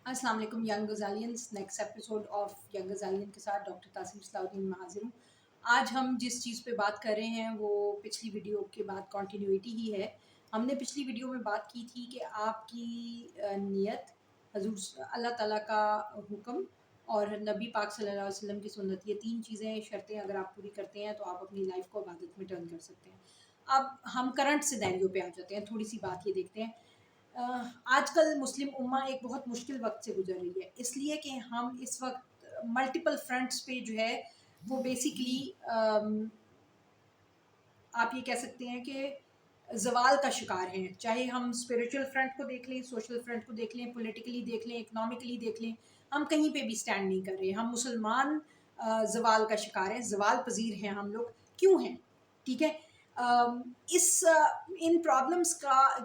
السلام علیکم ینگ غزالینس، نیکسٹ ایپیسوڈ آف ینگ غزالین کے ساتھ ڈاکٹر تاسم صلاح الدین میں حاضر ہوں۔ آج ہم جس چیز پہ بات کر رہے ہیں وہ پچھلی ویڈیو کے بعد کنٹینیوٹی ہی ہے۔ ہم نے پچھلی ویڈیو میں بات کی تھی کہ آپ کی نیت، حضور اللہ تعالیٰ کا حکم اور نبی پاک صلی اللہ علیہ وسلم کی سنت، یہ تین چیزیں شرطیں اگر آپ پوری کرتے ہیں تو آپ اپنی لائف کو عبادت میں ٹرن کر سکتے ہیں۔ اب ہم کرنٹ سینیریو پہ آ جاتے ہیں، تھوڑی سی بات یہ دیکھتے ہیں۔ آج کل مسلم امہ ایک بہت مشکل وقت سے گزر رہی ہے، اس لیے کہ ہم اس وقت ملٹیپل فرنٹس پہ جو ہے وہ بیسیکلی آپ یہ کہہ سکتے ہیں کہ زوال کا شکار ہیں۔ چاہے ہم اسپریچول فرنٹ کو دیکھ لیں، سوشل فرنٹ کو دیکھ لیں، پولیٹیکلی دیکھ لیں، اکنامکلی دیکھ لیں، ہم کہیں پہ بھی سٹینڈ نہیں کر رہے۔ ہم مسلمان زوال کا شکار ہیں، زوال پذیر ہیں ہم لوگ۔ کیوں ہیں؟ ٹھیک ہے، ان پرابلمس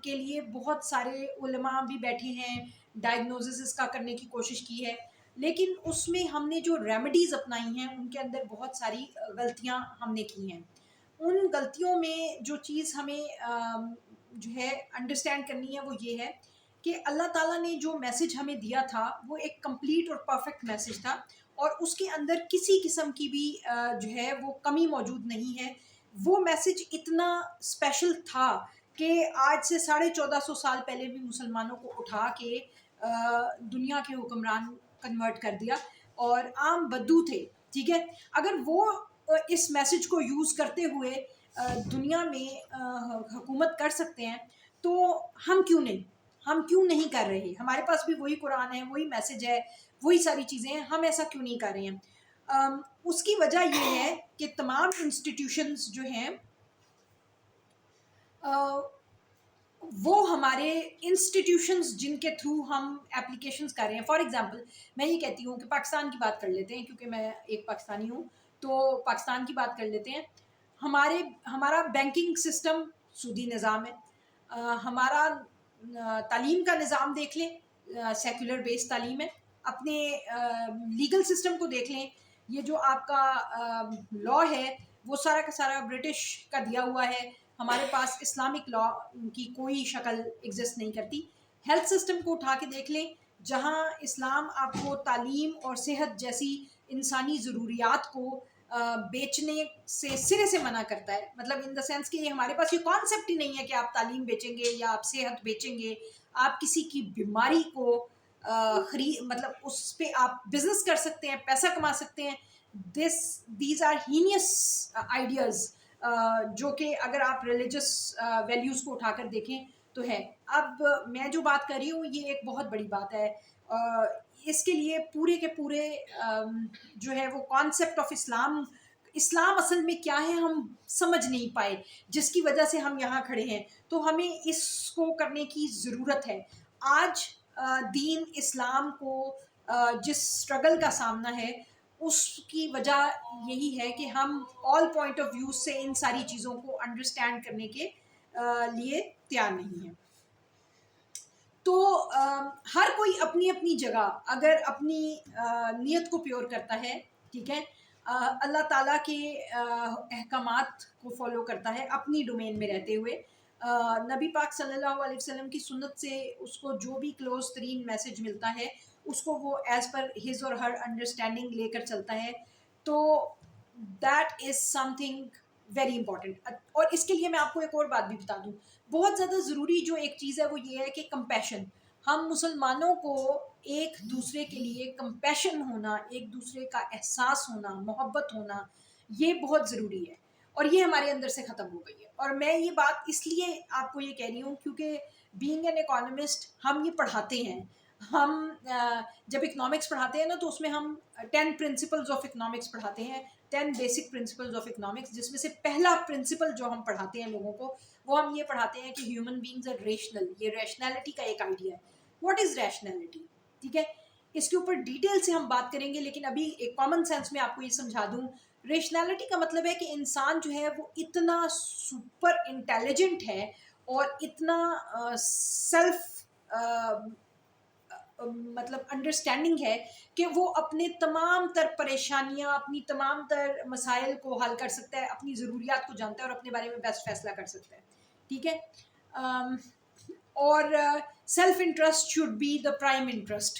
کے لیے بہت سارے علماء بھی بیٹھے ہیں، ڈائگنوزس اس کا کرنے کی کوشش کی ہے، لیکن اس میں ہم نے جو ریمیڈیز اپنائی ہیں ان کے اندر بہت ساری غلطیاں ہم نے کی ہیں۔ ان غلطیوں میں جو چیز ہمیں جو ہے انڈرسٹینڈ کرنی ہے وہ یہ ہے کہ اللہ تعالیٰ نے جو میسج ہمیں دیا تھا وہ ایک کمپلیٹ اور پرفیکٹ میسج تھا، اور اس کے اندر کسی قسم کی بھی جو ہے وہ کمی موجود نہیں ہے۔ وہ میسج اتنا اسپیشل تھا کہ آج سے 1450 سال پہلے بھی مسلمانوں کو اٹھا کے دنیا کے حکمران کنورٹ کر دیا، اور عام بدو تھے، ٹھیک ہے۔ اگر وہ اس میسج کو یوز کرتے ہوئے دنیا میں حکومت کر سکتے ہیں تو ہم کیوں نہیں کر رہے؟ ہمارے پاس بھی وہی قرآن ہے، وہی میسج ہے، وہی ساری چیزیں ہیں، ہم ایسا کیوں نہیں کر رہے ہیں؟ اس کی وجہ یہ ہے کہ تمام انسٹیٹیوشنز جو ہیں وہ ہمارے انسٹیٹیوشنز جن کے تھرو ہم اپلیکیشنز کر رہے ہیں، فار ایگزامپل میں یہ کہتی ہوں کہ پاکستان کی بات کر لیتے ہیں، کیونکہ میں ایک پاکستانی ہوں تو پاکستان کی بات کر لیتے ہیں۔ ہمارا بینکنگ سسٹم سودی نظام ہے، ہمارا تعلیم کا نظام دیکھ لیں، سیکولر بیس تعلیم ہے۔ اپنے لیگل سسٹم کو دیکھ لیں، یہ جو آپ کا لا ہے وہ سارا کا سارا برٹش کا دیا ہوا ہے، ہمارے پاس اسلامک لا کی کوئی شکل ایگزسٹ نہیں کرتی۔ ہیلتھ سسٹم کو اٹھا کے دیکھ لیں، جہاں اسلام آپ کو تعلیم اور صحت جیسی انسانی ضروریات کو بیچنے سے سرے سے منع کرتا ہے، مطلب ان دا سینس کہ یہ ہمارے پاس یہ کانسیپٹ ہی نہیں ہے کہ آپ تعلیم بیچیں گے یا آپ صحت بیچیں گے، آپ کسی کی بیماری کو مطلب اس پہ آپ بزنس کر سکتے ہیں، پیسہ کما سکتے ہیں۔ دیز آر ہینیس آئیڈیاز جو کہ اگر آپ ریلیجس ویلیوز کو اٹھا کر دیکھیں تو ہے۔ اب میں جو بات کر رہی ہوں یہ ایک بہت بڑی بات ہے، اس کے لیے پورے کے پورے جو ہے وہ کانسیپٹ آف اسلام اصل میں کیا ہے ہم سمجھ نہیں پائے، جس کی وجہ سے ہم یہاں کھڑے ہیں۔ تو ہمیں اس کو کرنے کی ضرورت ہے۔ آج دین اسلام کو جس اسٹرگل کا سامنا ہے اس کی وجہ یہی ہے کہ ہم آل پوائنٹ آف ویو سے ان ساری چیزوں کو انڈرسٹینڈ کرنے کے لیے تیار نہیں ہیں۔ تو ہر کوئی اپنی اپنی جگہ اگر اپنی نیت کو پیور کرتا ہے، ٹھیک ہے، اللہ تعالیٰ کے احکامات کو فالو کرتا ہے اپنی ڈومین میں رہتے ہوئے، نبی پاک صلی اللہ علیہ وسلم کی سنت سے اس کو جو بھی کلوز ترین میسج ملتا ہے اس کو وہ as per his or Hare understanding لے کر چلتا ہے، تو that is some thing very important. اور اس کے لیے میں آپ کو ایک اور بات بھی بتا دوں، بہت زیادہ ضروری جو ایک چیز ہے وہ یہ ہے کہ کمپیشن۔ ہم مسلمانوں کو ایک دوسرے کے لیے کمپیشن ہونا، ایک دوسرے کا احساس ہونا، محبت ہونا، یہ بہت ضروری ہے، اور یہ ہمارے اندر سے ختم ہو گئی ہے۔ اور میں یہ بات اس لیے آپ کو یہ کہہ رہی ہوں کیونکہ بینگ این اکانومسٹ ہم یہ پڑھاتے ہیں، ہم جب اکنامکس پڑھاتے ہیں نا تو اس میں ہم 10 پرنسپلز آف اکنامکس پڑھاتے ہیں، 10 بیسک پرنسپلز آف اکنامکس، جس میں سے پہلا پرنسپل جو ہم پڑھاتے ہیں لوگوں کو وہ ہم یہ پڑھاتے ہیں کہ ہیومن بینگز آر ریشنل۔ یہ ریشنلٹی کا ایک آئیڈیا ہے۔ What is rationality? ٹھیک ہے، اس کے اوپر ڈیٹیل سے ہم بات کریں گے، لیکن ابھی ایک کامن سینس میں آپ کو یہ سمجھا دوں۔ ریشنلٹی کا مطلب ہے کہ انسان جو ہے وہ اتنا سپر انٹیلیجنٹ ہے اور اتنا سیلف مطلب انڈرسٹینڈنگ ہے کہ وہ اپنے تمام تر پریشانیاں، اپنی تمام تر مسائل کو حل کر سکتا ہے، اپنی ضروریات کو جانتا ہے اور اپنے بارے میں بیسٹ فیصلہ کر سکتا ہے، ٹھیک ہے۔ اور self interest should be the prime interest.